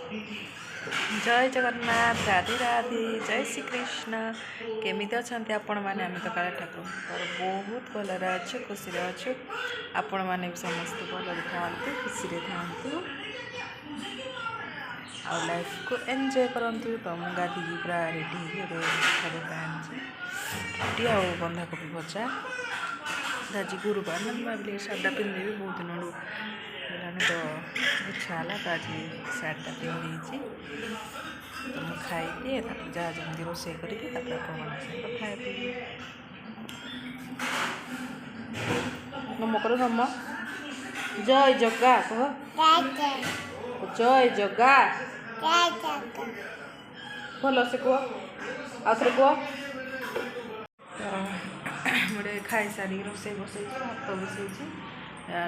जय जगन्नाथ राधे राधे जय श्री कृष्ण केमिति अच्छा आपण मैंने आम तो काला ठाकुर बहुत भलरे अच्छे खुशी अच्छु आपण मैंने भी समस्त भल था खुशी था आ लाइफ को एंजॉय करंतु तो मुझे गाधी पूरा रेडी खावा रुटी आ बंधाकोबी भजा आज गुरुवार ना भाविले सार्टा पिंधि बहुत दिन तो इच्छा है तो आज सार्टा पिंधि तो मुझे खाइए जहाँ जमी रोसे करी खाए नम कर नम जय जगा कह जय जगा भल से कह आउे कह मुझे खाई सारी रोसे बसई भात बसई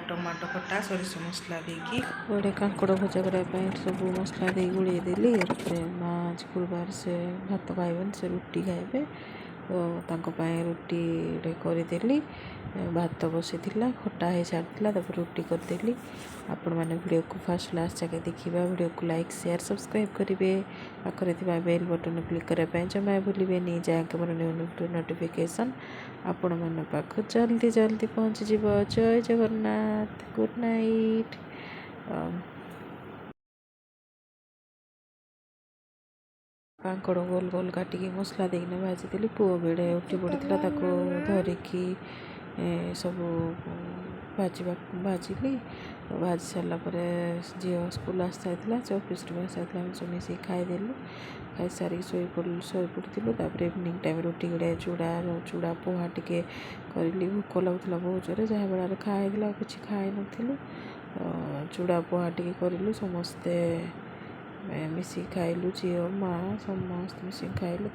टमाटो खटा सोरिष मसला देकी गोटे कांकड़ भजा करने सब मसला दे गुड़े देली माँ आज गुरुवार से भात खाइबन से रुटी खाइबे तो रुटी करदेली भात बसी खटा हो सारी रुटी करदेली आपण मैंने वीडियो को फास्ट लास्ट जाके देखा वीडियो को लाइक शेयर सब्सक्राइब करेंगे पाखे बेल बटन क्लिक करने जमा भूलें जहाँकि मोर न्यू नोटिफिकेशन आपण मन पाख जल्दी जल्दी पहुँची जीव जय जगन्नाथ गुड नाइट कांकड़ गोल गोल काटिकी मसला देना भाजी पुओ बेड़े उठी पड़ा धरिकी सब भाजिली भाजी सारापर झी स्कूल आसा से ऑफिस आसा सब मिस खाईदेलु खाई सारी शोई पड़ू इवनिंग टाइम रुटी गुड़े चूड़ा पोहा टिके करी भोक लगुला बहुत जोर जहाँ बेल खाई कि खाई नु चूड़ा पोहा टिके करूँ समस्ते मिसिक खाइलु झी माँ समस्त मिसिक खाइलु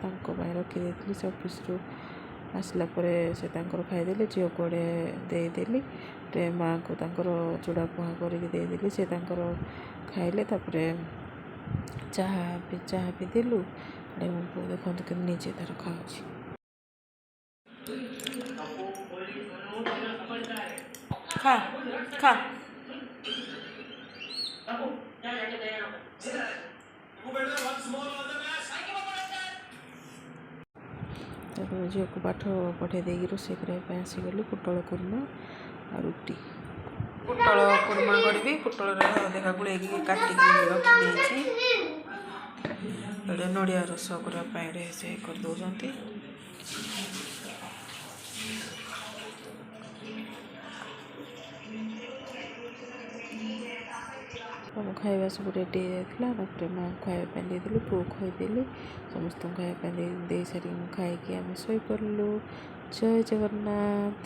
रखीदे से ऑफिस आसला से खाईदे झील को देदेली माँ को चूड़ा पोहा करदेली से खाइले चाह पीदेलु देखो कि निजे तार खाऊँ खा खा झील को पाठ पठे दे रोसे करने आसीगली पुटल कुर्मा आ रुटी पुटल कुर्मा करी पुटल देखा गुड़े काटिकी रखी नड़िया रस करने से करदे खाଇବା सब रेडी होता माँ खावाई देदेली पुओ खुदेली समस्त खावाई दे सारी खाई आम शोपड़ू जय जगन्नाथ।